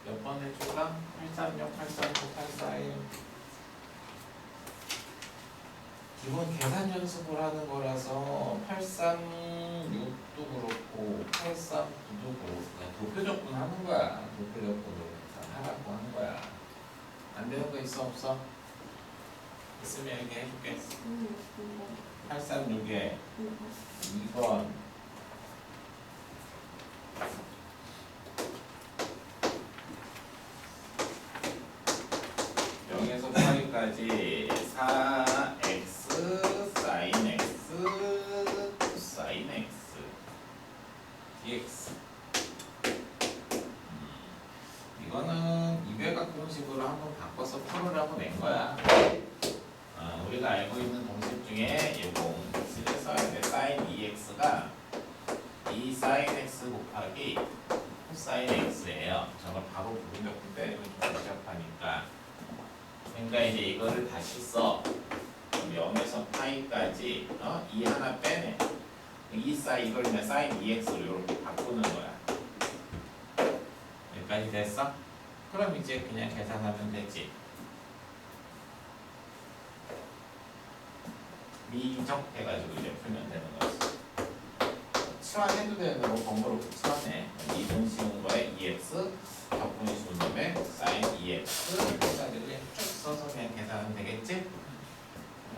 몇 번 해줄까? 836, 839, 841 기본 계산 연습을 하는 거라서 836도 그렇고 839도 그렇고 그냥 도표적분 하는 거야. 도표적분으로 하라고 하는 거야. 안 되는 거 있어 없어? 있으면 이렇게 해줄게. 836에 2번 여기에서 파이까지 4x sin x sin x dx 이거는 이배각공식으로 한번 바꿔서 풀으라고 낸 거야. 우리가 알고 있는 공식 중에 이 공식을 써야 돼. sin 2x가 2 sin x 곱하기 sin x예요. 저걸 바로 부분적분 때리면 좀 복잡하니까. 그러니까 이제 이거를 다시 써. 0에서 파이까지 2 하나 빼내. 2 sin 이걸 그냥 sin 2x로 이렇게 바꾸는 거야. 여기까지 됐어? 그럼 이제 그냥 계산하면 되지. 미적해가지고 이제 풀면 되는 거지. 치환해도 되는 거 번거롭게 치환해. 이분 씌운 거에 2x 적분이 씌운 다음에 sin 2x 해가지고 그냥 쭉 써서 그냥 계산하면 되겠지?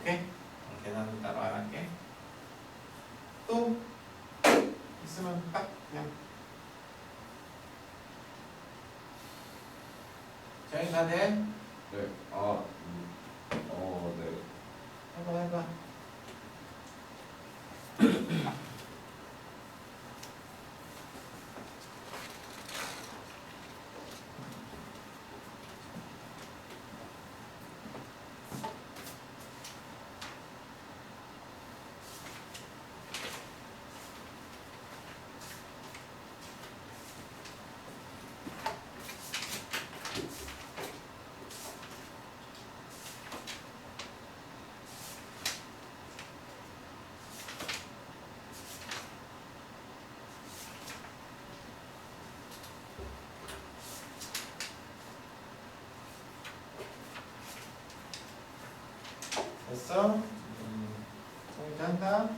오케이? 계산은 따로 안 할게. 또 있으면 딱 그냥 저희 다 돼? 네. 네. 해봐. 됐어? 정리한다.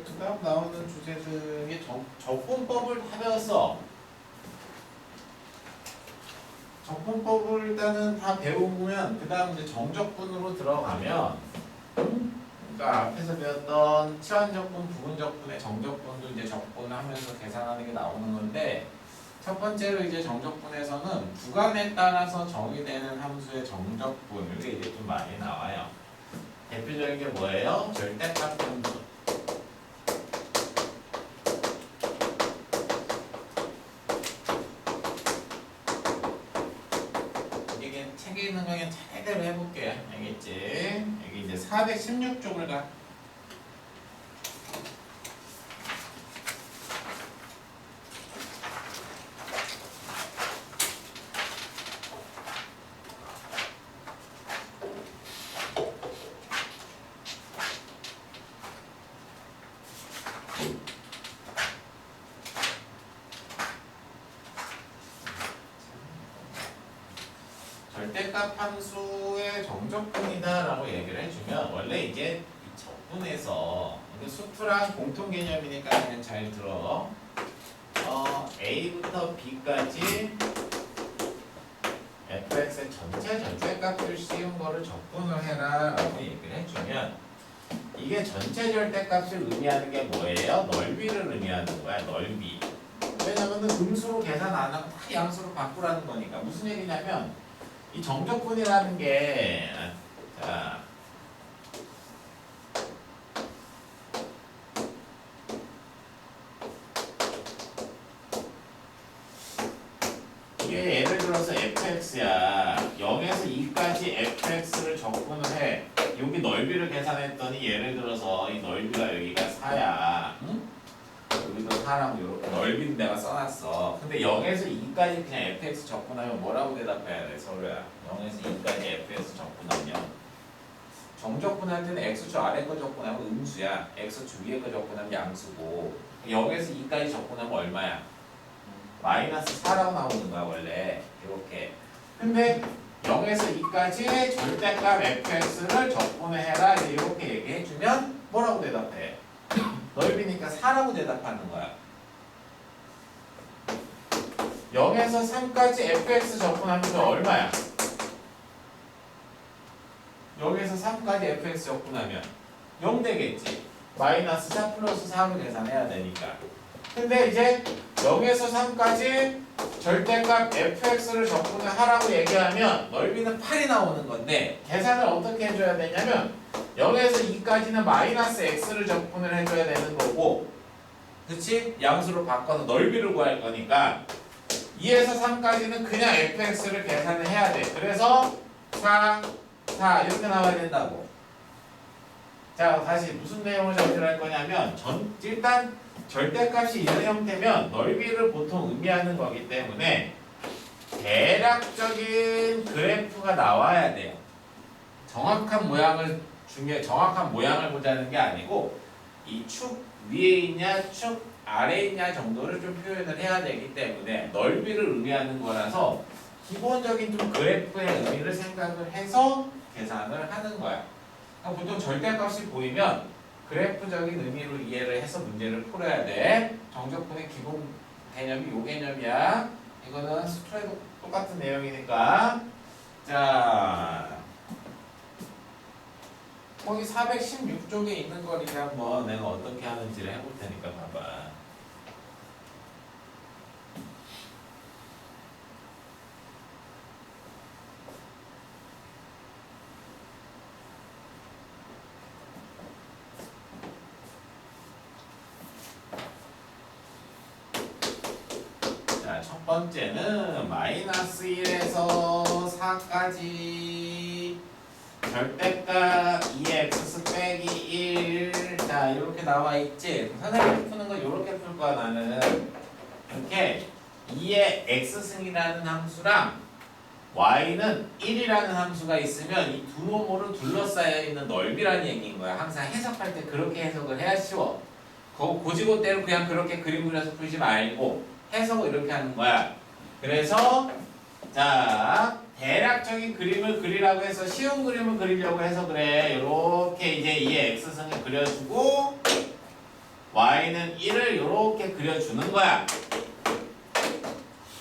그 다음 나오는 주제들이 적분법을 하면서 적분법을 일단은 다 배우면 그 다음 이제 정적분으로 들어가면 그러니까 앞에서 배웠던 치환적분, 부분적분의 정적분도 이제 적분하면서 계산하는 게 나오는 건데 첫 번째로 이제 정적분에서는 구간에 따라서 정의되는 함수의 정적분 이게 이제 좀 많이 나와요. 대표적인 게 뭐예요? 절대값 함수. 이게 책에 있는 거 그냥 차례대로 해볼게요. 알겠지? 여기 이제 416쪽을 가. 절대값 함수의 정적분이다라고 얘기를 해주면 원래 이제 이 적분에서 수투랑 공통 개념이니까 그냥 잘 들어. A부터 B까지 fx의 전체 절대값을 씌운 거를 적분을 해라라고 얘기를 해주면 이게 전체 절대값을 의미하는 게 뭐예요? 넓이를 의미하는 거야. 넓이. 왜냐면 음수로 계산 안 하고 다 양수로 바꾸라는 거니까. 무슨 얘기냐면 이 정적분이라는 게 자 이게 예를 들어서 fx야. 0에서 2까지 fx를 적분을 해. 여기 넓이를 계산했더니 예를 들어서 이 넓이가 여기가 4야. 응? 여기도 4라고 이렇게 넓이는 내가 써놨어. 근데 0에서 2까지 그냥 fx 적분하면 뭐라고 대답해야 돼, 서로야? 0에서 2까지 fx 적분하면 정적분할 때는 x축 아래 거 적분하면 음수야. x축 위에 거 적분하면 양수고 0에서 2까지 적분하면 얼마야? 마이너스 4라고 나오는 거야 원래. 근데 0에서 2까지 절대값 fx를 적분해라 이렇게 얘기해주면 뭐라고 대답해? 넓이니까 4라고 대답하는 거야. 0에서 3까지 fx 적분하면 얼마야? 0에서 3까지 fx 적분하면 0 되겠지. 마이너스 4 플러스 4로 계산해야 되니까. 근데 이제 0에서 3까지 절대값 fx를 적분을 하라고 얘기하면 넓이는 8이 나오는 건데 계산을 어떻게 해줘야 되냐면 0에서 2까지는 마이너스 x를 적분을 해줘야 되는 거고, 그치? 양수로 바꿔서 넓이를 구할 거니까 2에서 3까지는 그냥 fx를 계산을 해야 돼. 그래서 4 이렇게 나와야 된다고. 자, 다시 무슨 내용을 정리할 거냐면 일단 절대값이 이런 형태면 넓이를 보통 의미하는 거기 때문에 대략적인 그래프가 나와야 돼요. 정확한 모양을 보자는 게 아니고 이 축 위에 있냐 축 아래에 있냐 정도를 좀 표현을 해야 되기 때문에 넓이를 의미하는 거라서 기본적인 좀 그래프의 의미를 생각을 해서 계산을 하는 거야. 보통 절대값이 보이면 그래프적인 의미로 이해를 해서 문제를 풀어야 돼. 정적분의 기본 개념이 요 개념이야. 이거는 수투에도 똑같은 내용이니까. 자, 거기 416쪽에 있는 거니까 한번 내가 어떻게 하는지를 해볼 테니까 봐봐. 첫 번째는 마이너스 1에서 4까지 절대값 2x 빼기 1. 자, 이렇게 나와 있지? 선생님이 푸는 거 이렇게 풀 거야, 나는. 이렇게 2의 x승이라는 함수랑 y는 1이라는 함수가 있으면 이 두 놈으로 둘러싸여 있는 넓이라는 얘기인 거야. 항상 해석할 때 그렇게 해석을 해야 쉬워. 고지고대로 그냥 그렇게 그림 그려서 풀지 말고 해석을 이렇게 하는 거야. 그래서 자, 대략적인 그림을 그리라고 해서 쉬운 그림을 그리려고 해서 그래. 이렇게 이제 이 x승을 그려주고 y는 1을 이렇게 그려주는 거야.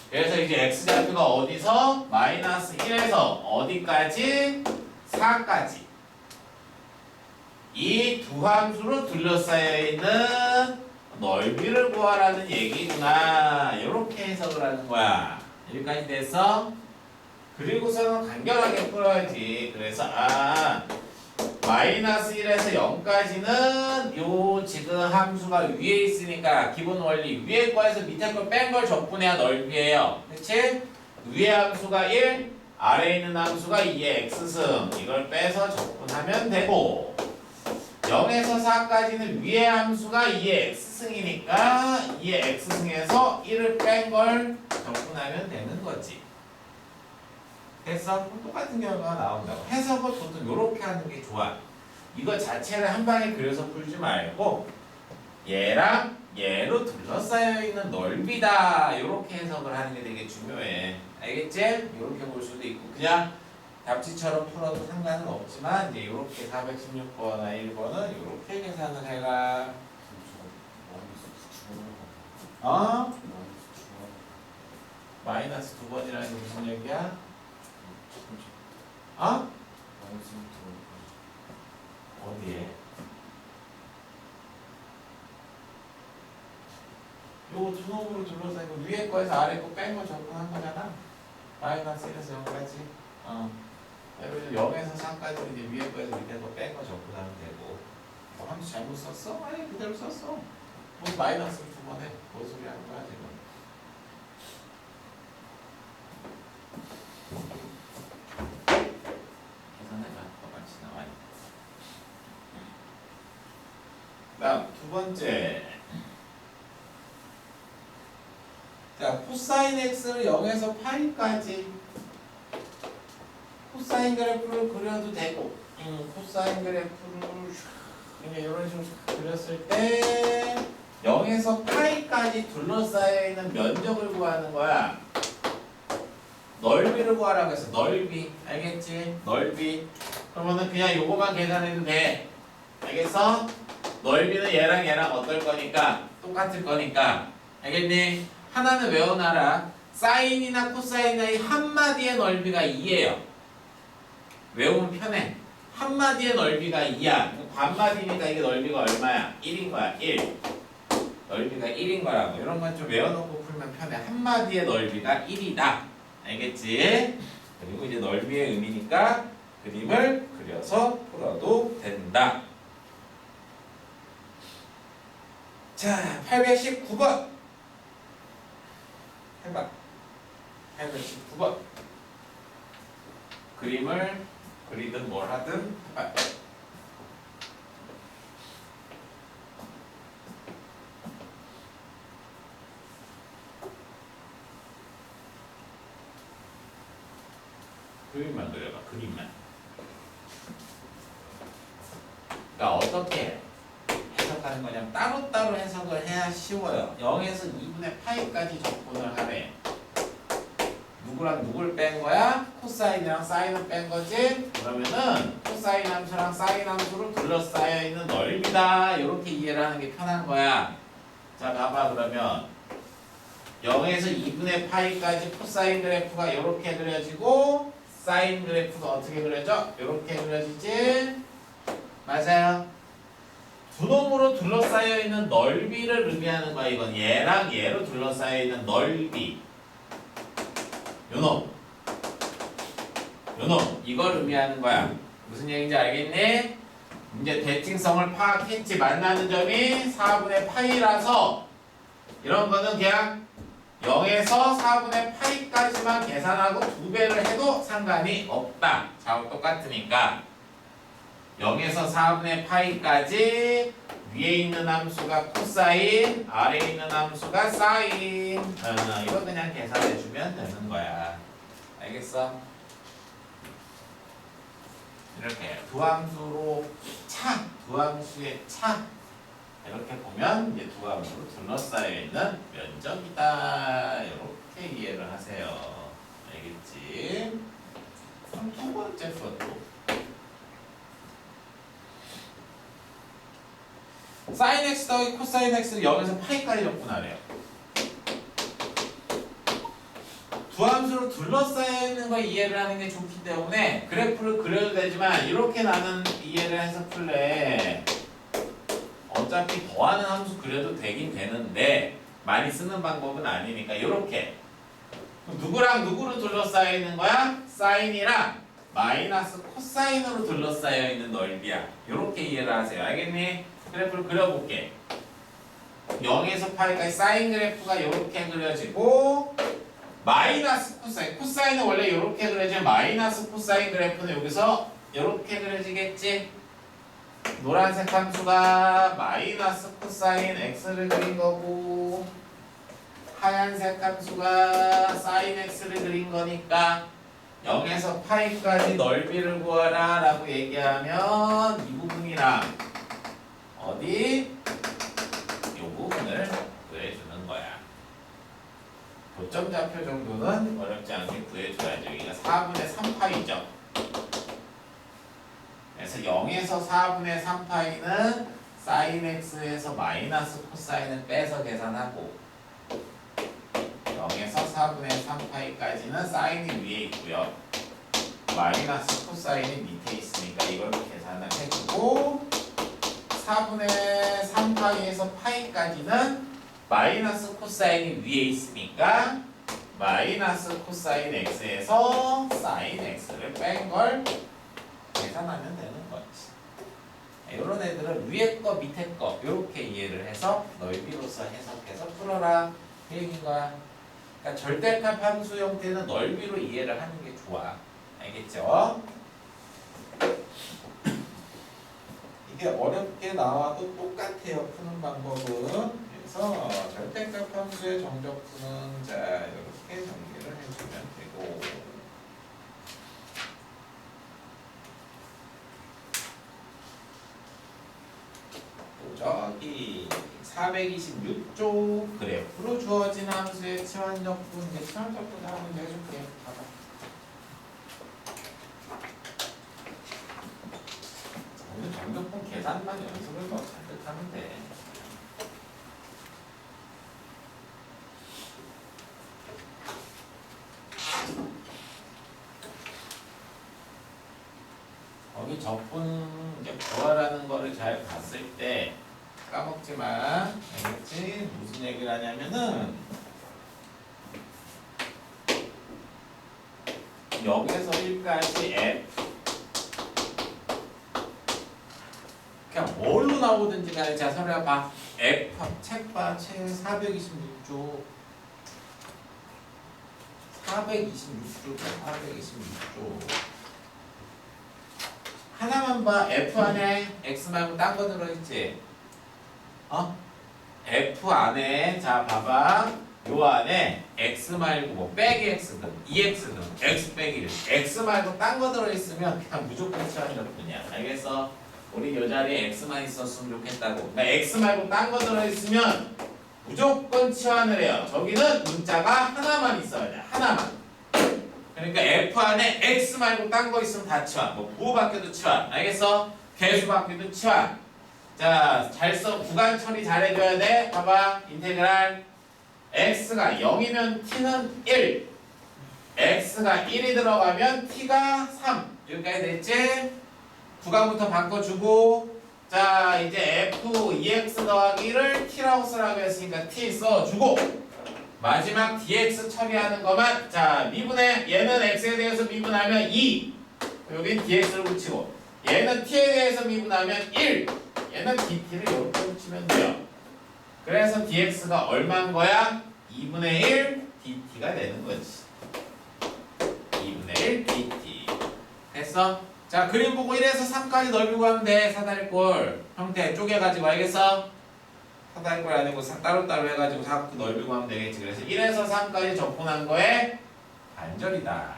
그래서 이제 x좌표가 어디서 마이너스 1에서 어디까지? 4까지. 이 두 함수로 둘러싸여 있는 넓이를 구하라는 얘기구나. 이렇게 해석을 하는 거야. 여기까지 됐어? 그리고서는 간결하게 풀어야지. 그래서 마이너스 1에서 0까지는 요 지금 함수가 위에 있으니까 기본 원리 위에 거에서 밑에 거 뺀 걸 적분해야 넓이에요. 그치? 위에 함수가 1, 아래에 있는 함수가 2의 x승. 이걸 빼서 적분하면 되고, 0에서 4까지는 위에 함수가 2의 x승이니까 2의 x승에서 1을 뺀 걸 적분하면 되는 거지. 됐어? 똑같은 결과가 나온다고. 해석을 보통 이렇게 하는 게 좋아. 이거 자체를 한 방에 그려서 풀지 말고 얘랑 얘로 둘러싸여 있는 넓이다. 이렇게 해석을 하는 게 되게 중요해. 알겠지? 이렇게 볼 수도 있고 그냥 답지처럼 풀어도 상관은 없지만 이제 이렇게 416번이나 1번은 이렇게 계산을 해라. 마이너스 2번이라는 게 무슨 얘기야? 어디에? 요거 두 놈으로 둘러싸이고 위에 거에서 아래 거 뺀 거 적분한 거잖아. 마이너스 1에서 0까지. 그래서 0에서 3까지는 이제 위에 거에서 밑에 거 뺀 거 적분하면 되고. 함수 잘못 썼어? 아니 그대로 썼어. 뭐 마이너스 2번 해. 뭔 소리 하는 거야 지금? 계산해봐. 똑같이 나와요. 다음 두 번째. 자, 코사인 x를 0에서 파이까지 코사인 그래프를 그려도 되고, 코사인 그래프를 그냥 이런 식으로 그렸을 때 0에서 파이까지 둘러싸여 있는 면적을 구하는 거야. 넓이를 구하라고 해서 넓이. 알겠지? 넓이. 그러면은 그냥 요거만 계산해도 돼. 알겠어? 넓이는 얘랑 얘랑 어떨 거니까 똑같을 거니까. 알겠니? 하나는 외워놔라. 사인이나 코사인이나 이 한마디의 넓이가 2예요. 외우면 편해. 한마디의 넓이가 2야. 반마디니까 이게 넓이가 얼마야? 1인 거야. 1. 넓이가 1인 거라고. 이런 건 좀 외워놓고 풀면 편해. 한마디의 넓이가 1이다. 알겠지? 그리고 이제 넓이의 의미니까 그림을 그려서 풀어도 된다. 자, 819번. 해봐. 819번. 그림을 그리든 뭘 하든 해봐. 그림만 그려봐. 그림만. 그러니까 어떻게 해석하는 거냐면 따로따로 해석을 해야 쉬워요. 0에서 2분의 파이까지 적분을 하래. 누구랑 누굴 뺀 거야? 코사인이랑 사인을 뺀 거지? 그러면은 코사인 함수랑 사인 함수로 둘러싸여 있는 넓이다. 이렇게 이해를 하는 게 편한 거야. 자, 봐봐. 그러면 0에서 2분의 파이까지 코사인 그래프가 이렇게 그려지고 사인 그래프가 어떻게 그려져? 이렇게 그려지지? 맞아요. 두 놈으로 둘러싸여 있는 넓이를 의미하는 거야. 이건 얘랑 얘로 둘러싸여 있는 넓이. 요놈. 요놈. 이걸 의미하는 거야. 무슨 얘기인지 알겠니? 이제 대칭성을 파악했지. 만나는 점이 4분의 파이라서 이런 거는 그냥 0에서 4분의 파이까지만 계산하고 2배를 해도 상관이 없다. 자하고 똑같으니까 0에서 4분의 파이까지 위에 있는 함수가 코사인, 아래에 있는 함수가 사인. 이거 그냥 계산해주면 되는 거야. 알겠어? 이렇게 두 함수로 두 함수의 차. 이렇게 보면 이제 두 함수로 둘러싸여 있는 면적이다. 이렇게 이해를 하세요. 알겠지? 그럼 두 번째 것도 사인 x 더하기 코사인 x를 0에서 파이까지 적분하래요. 두 함수로 둘러싸여 있는 걸 이해를 하는 게 좋기 때문에 그래프를 그려도 되지만 이렇게 나는 이해를 해서 풀래. 어차피 더하는 함수 그려도 되긴 되는데 많이 쓰는 방법은 아니니까 이렇게. 누구랑 누구로 둘러싸여 있는 거야? 사인이랑 마이너스 코사인으로 둘러싸여 있는 넓이야. 이렇게 이해를 하세요. 알겠니? 그래프를 그려볼게. 0에서 파이까지 사인 그래프가 이렇게 그려지고 마이너스 코사인. 코사인은 원래 이렇게 그려지면 마이너스 코사인 그래프는 여기서 이렇게 그려지겠지? 노란색 함수가 마이너스 코사인 x를 그린 거고 하얀색 함수가 사인 x를 그린 거니까 0에서 파이까지 넓이를 구하라 라고 얘기하면 이 부분이랑 어디? 이 부분을 구해주는 거야. 교점좌표 정도는 어렵지 않게 구해줘야죠. 여기가 4분의 3파이죠. 그래서 0에서 4분의 3파이는 사인 x에서 마이너스 코사인을 빼서 계산하고 0에서 4분의 3파이까지는 사인이 위에 있고요. 마이너스 코사인이 밑에 있으니까 이걸 계산을 해주고 4분의 3파이에서 파이까지는 마이너스 코사인이 위에 있으니까 마이너스 코사인 x에서 사인 x를 뺀 걸 계산하면 되는 거지. 이런 애들은 위에 거 밑에 거 이렇게 이해를 해서 넓이로서 해석해서 풀어라 그 얘기인 거야. 그러니까 절대값 함수 형태는 넓이로 이해를 하는 게 좋아. 알겠죠? 이게 어렵게 나와도 똑같아요. 푸는 방법은. 그래서 절대값 함수의 정적분은 자 이렇게 정리를 해주면 되고 또 저기 426쪽 그래프로 주어진 함수의 치환적분 이제 치환적분 한번 해줄게. 봐봐. 계산만 연습을 더 잔뜩 하면 돼. 거기 적분 이제 구하라는 거를 잘 봤을 때 까먹지 마. 알겠지? 무슨 얘기를 하냐면은 여기서 1까지 F 그냥 뭘로 나오든지 간에 자 서류야 봐. F 책 봐. 책 426조 426조 426조 하나만 봐. F 안에 X 말고 딴 거 들어있지? F 안에 자 봐봐. 요 안에 X 말고 뭐 빼기 X든 2X든 X 빼기 1 X 말고 딴 거 들어있으면 그냥 무조건 치환일 뿐이야. 알겠어? 우리 요 자리에 X만 있었으면 좋겠다고. 그러니까 X 말고 딴 거 들어있으면 무조건 치환을 해요. 저기는 문자가 하나만 있어야 돼. 하나만. 그러니까 F 안에 X 말고 딴 거 있으면 다 치환. 뭐 부호 바뀌어도 치환. 알겠어? 개수 바뀌어도 치환. 자, 잘 써. 구간 처리 잘해줘야 돼. 봐봐. 인테그랄. X가 0이면 T는 1. X가 1이 들어가면 T가 3. 여기까지 됐지? 구간부터 바꿔주고. 자, 이제 F 2X 더하기를 T라고 쓰라고 했으니까 T 써주고. 마지막 dx 처리하는 것만 자 미분해 얘는 x에 대해서 미분하면 2 여긴 dx를 붙이고 얘는 t에 대해서 미분하면 1 얘는 dt를 이렇게 붙이면 돼요. 그래서 dx가 얼마인 거야? 2분의 1 dt가 되는 거지. 2분의 1 dt 됐어? 자 그림 보고 1에서 3까지 넓이 구하면 돼. 사다리꼴 형태 쪼개가지고 알겠어? 사다리꼴 아니고 따로따로 해가지고 자꾸 넓이 구하면 되겠지. 그래서 1에서 3까지 적분한 거에 반절이다.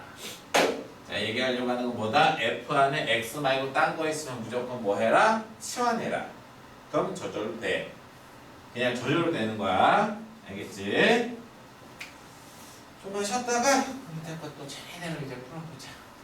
자 얘기하려고 하는 건 뭐다? F 안에 X 말고 딴 거 있으면 무조건 뭐 해라? 치환해라. 그럼 저절로 돼. 그냥 저절로 되는 거야. 알겠지? 좀만 쉬었다가 밑에 것도 제대로 이제 풀어보자.